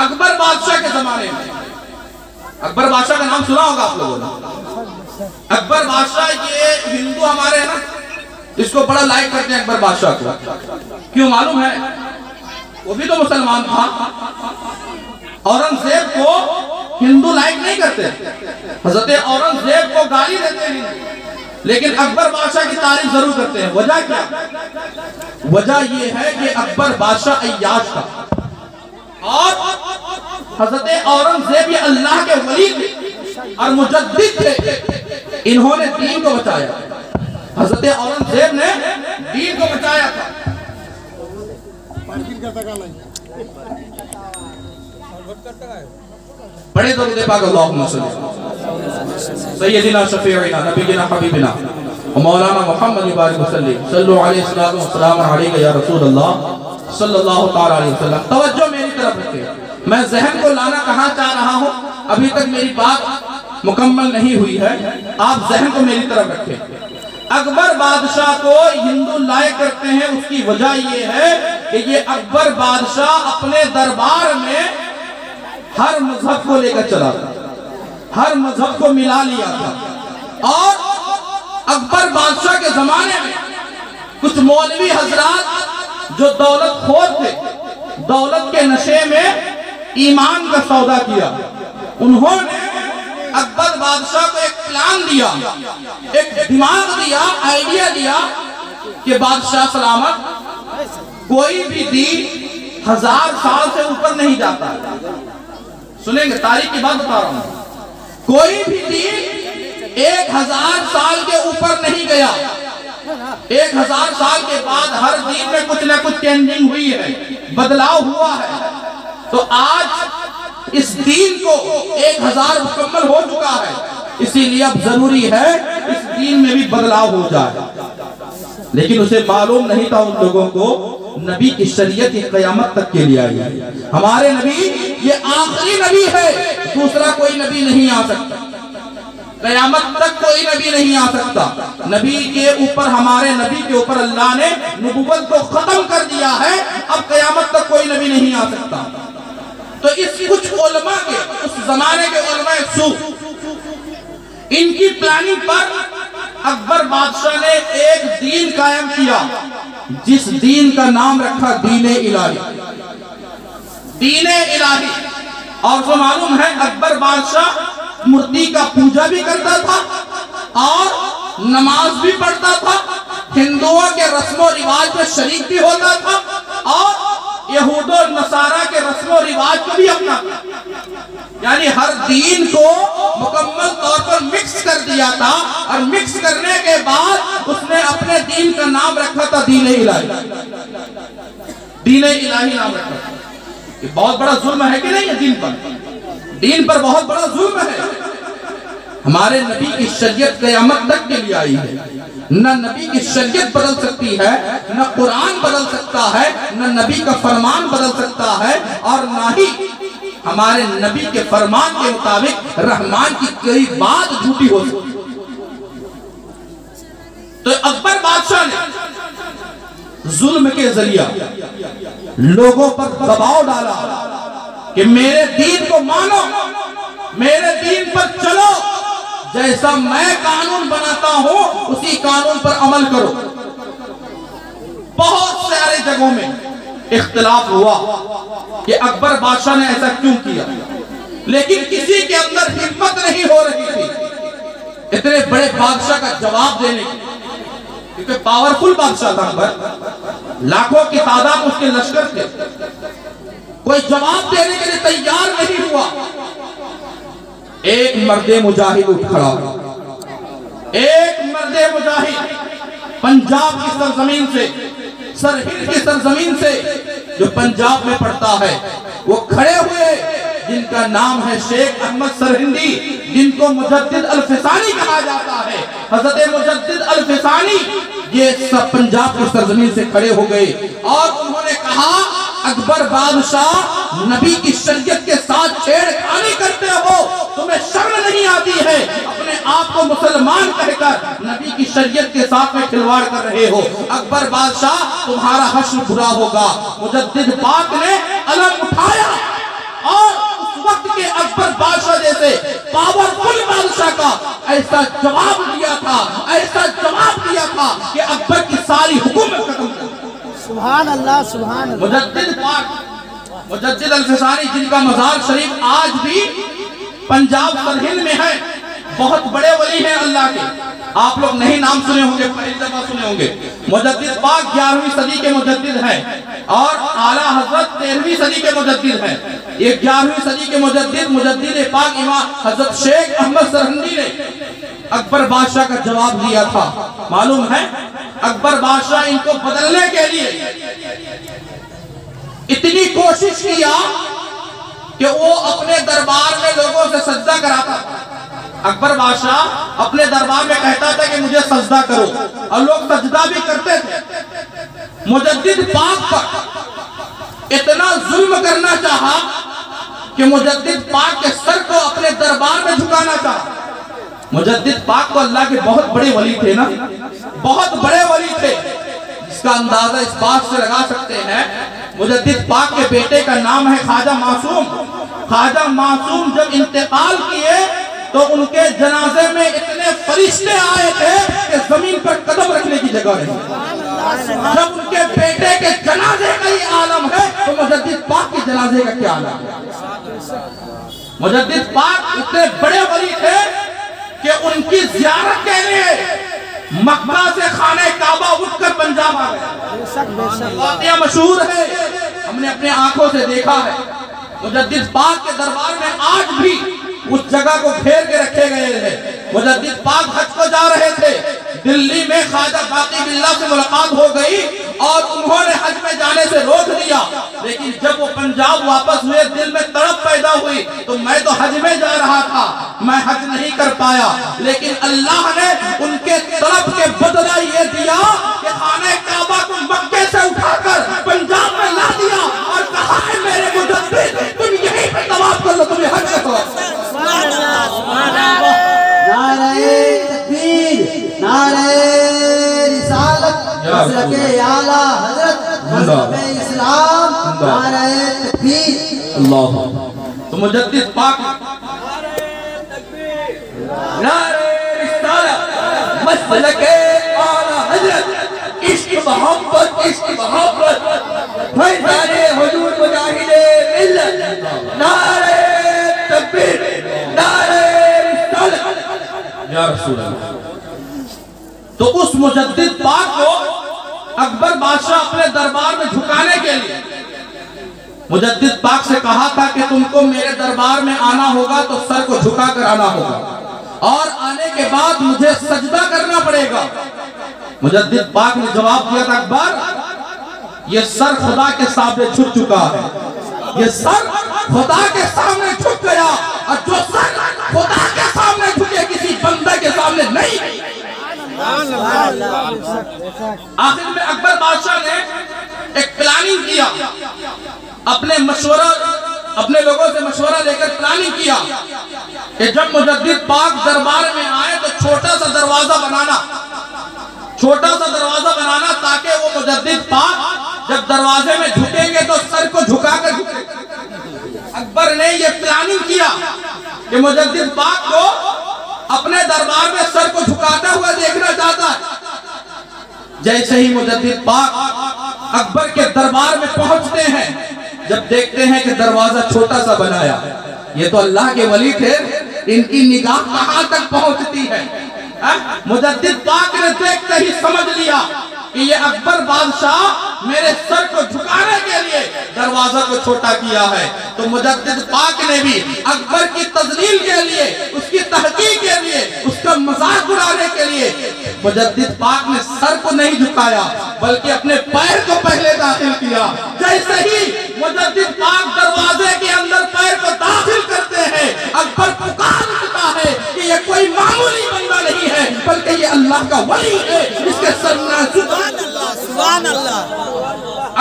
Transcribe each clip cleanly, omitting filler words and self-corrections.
अकबर बादशाह के जमाने में, अकबर बादशाह का नाम सुना होगा आप लोगों ने। अकबर बादशाह ये हिंदू हमारे है ना, इसको बड़ा लाइक करते हैं अकबर बादशाह को। क्यों मालूम है? वो भी तो मुसलमान था। औरंगजेब को हिंदू लाइक नहीं करते, हजरत औरंगजेब को गाली देते हैं, लेकिन अकबर बादशाह की तारीफ जरूर करते हैं। वजह क्या? वजह ये है कि अकबर बादशाह अय्याश था और हजरत औरंगजेब ये अल्लाह के वली थे और मुजद्दिद थे। इन्होंने दीन को बचाया, हजरत औरंगजेब ने दीन को बचाया था। बड़े दरूद पाक अल्लाहुम्मा सल्ली सय्यदिना शफीइना नबीना हबीबिना व मौलाना मुहम्मद बारिक वसल्लम सल्लल्लाहु अलैहि वसल्लम अलैका या रसूल अल्लाह सल्लल्लाहु तआला अलैहि वसल्लम। तवज्जो मेरी तरफ रखिए, मैं जहन को लाना कहाँ चाह रहा हूँ, अभी तक मेरी बात मुकम्मल नहीं हुई है, आप जहन को मेरी तरफ रखें। अकबर बादशाह को हिंदू लायक करते हैं, उसकी वजह ये है कि ये अकबर बादशाह अपने दरबार में हर मजहब को लेकर चला था, हर मजहब को मिला लिया था। और अकबर बादशाह के जमाने में कुछ मौलवी हजरात जो दौलत खोर थे, दौलत के नशे में ईमान का सौदा किया, उन्होंने अकबर बादशाह को एक प्लान दिया, एक दिमाग दिया, आइडिया दिया कि बादशाह सलामत, कोई भी दीन 1000 साल से ऊपर नहीं जाता। सुनेंगे, तारीख की बात बता रहा हूं, कोई भी दीन 1000 साल के ऊपर नहीं गया। 1000 साल के बाद हर दीन में कुछ ना कुछ चेंजिंग हुई है, बदलाव हुआ है। तो आज इस दीन को 1000 मुकम्मल हो चुका है, इसीलिए अब जरूरी है इस दीन में भी बदलाव हो जाए। लेकिन उसे मालूम नहीं था उन लोगों को नबी की शरीयत क़यामत तक के लिए आई है। हमारे नबी ये आखिरी नबी है, दूसरा कोई नबी नहीं आ सकता, क़यामत तक कोई नबी नहीं आ सकता। नबी के ऊपर, हमारे नबी के ऊपर अल्लाह ने नबूवत को खत्म कर दिया है, अब क़यामत तक कोई नबी नहीं आ सकता। तो इस कुछ उलमा के, उस जमाने के उलमा सू, इनकी प्लानिंग पर अकबर बादशाह ने एक दीन कायम किया, जिस दीन का नाम रखा दीने इलाही, दीने इलाही। और तो मालूम है अकबर बादशाह मूर्ति का पूजा भी करता था और नमाज भी पढ़ता था, हिंदुओं के रस्मो रिवाज में शरीक भी होता था और यहूद और नसारा के रस्मो रिवाज को भी अपना, यानी हर दीन को मुकम्मल तौर पर मिक्स कर दिया था। और मिक्स करने के बाद उसने अपने दीन का नाम रखा था दीने इलाही, दीने इलाही नाम रखा था। ये बहुत बड़ा जुल्म है कि नहीं है दीन पर? दीन पर बहुत बड़ा जुल्म है। हमारे नबी की शरीयत क़यामत तक के लिए आई है, न नबी की शरीयत बदल सकती है, न कुरान बदल सकता है, न नबी का फरमान बदल सकता है, और न ही हमारे नबी के फरमान के मुताबिक रहमान की कोई बात झूठी हो सकती। तो अकबर बादशाह ने जुल्म के जरिया लोगों पर दबाव डाला कि मेरे दीन को मानो, मेरे दीन पर चलो, जैसा मैं कानून बनाता हूं उसी कानून पर अमल करो। बहुत सारे जगहों में इख्तिलाफ हुआ कि अकबर बादशाह ने ऐसा क्यों किया, लेकिन किसी के अंदर हिम्मत नहीं हो रही थी इतने बड़े बादशाह का जवाब देने की, क्योंकि पावरफुल बादशाह था अकबर, लाखों की तादाद उसके लश्कर थे, कोई जवाब देने के लिए तैयार नहीं हुआ। एक मर्दे मुजाहिद उठ खड़ा, एक मर्दे मुजाहिद पंजाब की सरजमीन से, सरहिंद की सरजमीन से जो पंजाब में पड़ता है, वो खड़े हुए, जिनका नाम है शेख अहमद सरहिंदी, जिनको मुजद्दिद अल-फिसानी कहा जाता है। हजरत मुजद्दिद अल-फिसानी ये सब पंजाब की सरजमीन से खड़े हो गए और उन्होंने कहा, अकबर बादशाह नबी की शरीयत के साथ छेड़खानी करते हो, तुम्हें शर्म नहीं आती है? अपने आप को मुसलमान कहकर नबी की शरीयत के साथ में खिलवाड़ कर रहे हो। अकबर बादशाह तुम्हारा हश्र बुरा होगा। मुजद्दिद पाक ने अलम उठाया पावरफुल बादशाह का ऐसा जवाब दिया था, ऐसा जवाब दिया था कि अकबर की सारी हुकूमत खत्म कर दी। सुभान अल्लाह, सुभान अल्लाह। मुजद्दिद पाक मुजद्दिद अल-फिसानी, जिनका मज़ार शरीफ आज भी पंजाब सरहिंद में है, बहुत बड़े वली हैं अल्लाह के। आप लोग नहीं नाम सुने होंगे, पहली दफा सुने होंगे। मुजद्दिद पाक 11वीं सदी के मुजद्दिद हैं और आला हजरत 13वीं सदी के मुजद्दिद हैं। ये 11वीं सदी के मुजद्दिद पाक इमाम हजरत शेख अहमद सरहिंदी ने अकबर बादशाह का जवाब दिया था। मालूम है, अकबर बादशाह इनको बदलने के लिए इतनी कोशिश किया कि वो अपने दरबार में लोगों से सजदा कराता था। अकबर बादशाह अपने दरबार में कहता था कि मुझे सजदा करो, और लोग सजदा भी करते थे। मुजद्दिद पाक पर इतना जुल्म करना चाहा कि मुजद्दिद पाक के सर को अपने दरबार में झुकाना चाहा। मुजद्दिद पाक को अल्लाह के बहुत बड़े वली थे ना, बहुत बड़े वली थे, जिसका अंदाजा इस बात से लगा सकते हैं। मुजद्दिद पाक के बेटे का नाम है ख्वाजा मासूम। ख्वाजा मासूम जब इंतकाल किए तो उनके जनाजे में इतने फरिश्ते आए थे कि जमीन पर कदम रखने की जगह नहीं। जब उनके बेटे के जनाजे का ही आलम है तो मुजद्दिद पाक के जनाजे का क्या आलम है। मुजद्दिद पाक इतने बड़े वली थे कि उनकी ज़ियारत के लिए मक्का से खाने काबा उठकर पंजाब आ गए। वाक़या मशहूर है, हमने अपने आंखों से देखा है। मुजद्दिद पाक के दरबार में आज भी उस जगह को घेर के रखे गए थे। मुजद्दिद पाक हज को जा रहे थे, दिल्ली में ख्वाजा बाकी बिल्ला से मुलाकात हो गई और उन्होंने हज में जाने से रोक दिया। लेकिन जब वो पंजाब वापस हुए, दिल में तड़प पैदा हुई, तो मैं तो हज में जा रहा था, मैं हज नहीं कर पाया। लेकिन अल्लाह ने उनके तड़प के बदला ये दिया कि खाने काबा को मक्के से उठाकर पंजाब में ला दिया और कहा है मेरे मुजद्दिद तुम यहीं पे तवाफ कर लो, तुम्हें हज का तवाफ। नारे तकबीर, नारे रिसालत, मसलके आला हजरत, मजहबे इस्लाम, नारे तकबीर। अल्लाह। तो मुजद्दिद पाक नारे रिसालत, मसलके आला हजरत, इश्क मोहब्बत, इश्क मोहब्बत, फैज़ाने हुजूर मुजाहिदे मिल्लत, नारे तकबीर, नारे या रसूल अल्लाह। तो उस मुजद्दिद पाक को अकबर बादशाह अपने दरबार में झुकाने के लिए मुजद्दिद पाक से कहा था कि तुमको मेरे दरबार में आना होगा तो सर को झुका कर आना होगा, और आने के बाद मुझे सजदा करना पड़ेगा। मुजद्दिद पाक ने जवाब दिया था, अकबर ये सर खुदा के सामने झुक चुका है, ये सर खुदा के सामने झुक गया, और जो सर खुदा के सामने झुके किसी बंदे के सामने नहीं। आखिर में अकबर बादशाह ने एक प्लानिंग किया, अपने लोगों से मशवरा लेकर प्लानिंग किया कि जब मुजद्दिद पाक दरबार में आए तो छोटा सा दरवाजा बनाना ताकि वो मुजद्दिद पाक जब दरवाजे में झुकेंगे तो सर को झुकाकर झुकेंगे। अकबर ने ये प्लानिंग किया कि मुजद्दिद पाक को अपने दरबार में सर को झुकाता हुआ देखना चाहता है। जैसे ही मुजद्दिद पाक अकबर के दरबार में पहुंचते हैं, जब देखते हैं कि दरवाजा छोटा सा बनाया, ये तो अल्लाह के वली थे, इनकी निगाह कहां तक पहुंचती है। मुजद्दिद पाक ने देखते ही समझ लिया कि ये अकबर बादशाह मेरे सर को झुकाने के लिए दरवाजा को छोटा किया है। तो मुजद्दिद पाक ने भी अकबर की तजलील के लिए, उसकी तहकीक के लिए, उसका मजाक उड़ाने के लिए मुजद्दिद पाक ने सर को नहीं झुकाया बल्कि अपने पैर को पहले दाखिल किया। जैसे ही मुजद्दिद पाक दरवाजे के अंदर पैर को दाखिल करते हैं, अकबर पुकार उठता है कि ये कोई मामूली बंदा नहीं है बल्कि ये अल्लाह का वली है, इसके सर में सुभान अल्लाह।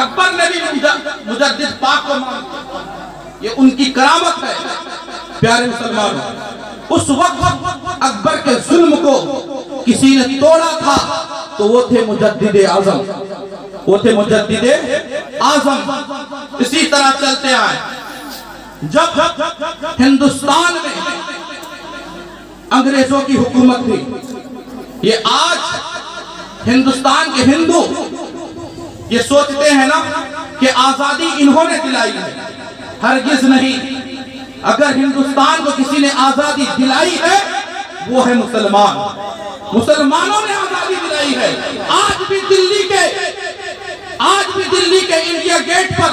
अकबर ने भी मुजद्दिद पाक को मान, ये उनकी करामत है। प्यारे मुसलमानों, उस वक्त अकबर के जुल्म को किसी ने तोड़ा था तो वो थे मुजद्दिद आजम, इसी तरह चलते आए। जब हिंदुस्तान में अंग्रेजों की हुकूमत थी। ये आज हिंदुस्तान के हिंदू ये सोचते हैं ना कि आजादी इन्होंने दिलाई है, हरगिज नहीं। अगर हिंदुस्तान को किसी ने आजादी दिलाई है वो है मुसलमान। मुसलमानों ने आजादी दिलाई है। आज भी दिल्ली के इंडिया गेट पर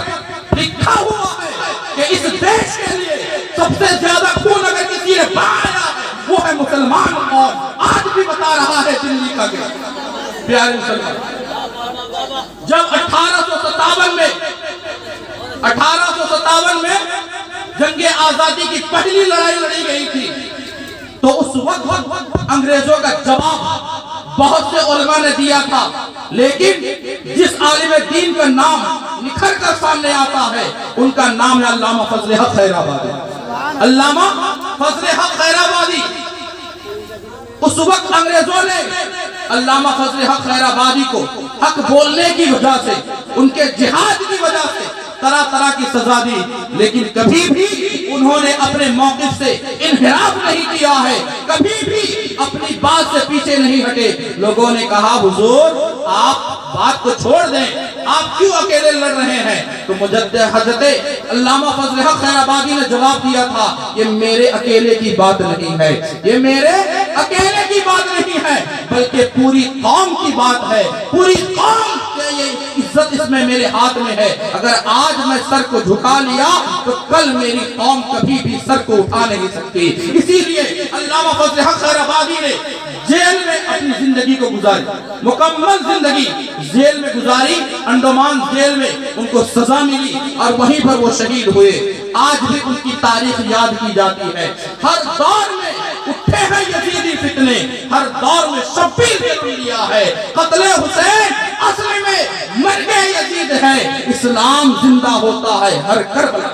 लिखा हुआ है कि इस देश के लिए सबसे ज्यादा खून अगर किसी ने बहाया है वो है मुसलमान। और आज भी बता रहा है दिल्ली का गेट। प्यारे मुसलमान, जब 1857 में जंगे आजादी की पहली लड़ाई लड़ी गई थी तो उस वक्त अंग्रेजों का जवाब बहुत से उलमा ने दिया था, लेकिन जिस आलिम दीन का नाम निखर कर सामने आता है उनका नाम है अल्लामा फजल हक खैराबादी। अल्लामा फजल हक खैराबादी। उस वक्त अंग्रेजों ने अल्लामा फजल हक खैराबादी को हक बोलने की वजह से, उनके जिहाद की वजह से तरह तरह की सजा दी, लेकिन कभी भी उन्होंने अपने मौक़िफ़ से इन्हिराफ नहीं किया है, कभी भी अपनी बात से पीछे नहीं हटे। लोगों ने कहा हुजूर आप बात को छोड़ दें, आप क्यों अकेले लड़ रहे हैं? तो हज़रत अल्लामा फजल हक खैराबादी ने जवाब दिया था, ये मेरे अकेले की बात नहीं है, ये मेरे अकेले की बात नहीं है, बल्कि पूरी कौम की बात है। पूरी कौम के ये इज्जत इसमें मेरे हाथ में है। अगर आज मैं सर को झुका लिया तो कल मेरी कौम कभी भी सर को उठा नहीं सकती। इसीलिए अल्लामा फजल हक खैराबादी ने जेल में अपनी जिंदगी को गुजारी, मुकम्मल जिंदगी जेल में गुजारी। अंडमान जेल में उनको सजा मिली और वहीं पर वो शहीद हुए। आज भी उनकी तारीख याद की जाती है। हर दौर में उठे हैं यजीदी फितने, हर दौर में शब्बीर जन्म लिया है। कत्ले हुसैन असली में मर गए यजीद है, इस्लाम जिंदा होता है हर करबला।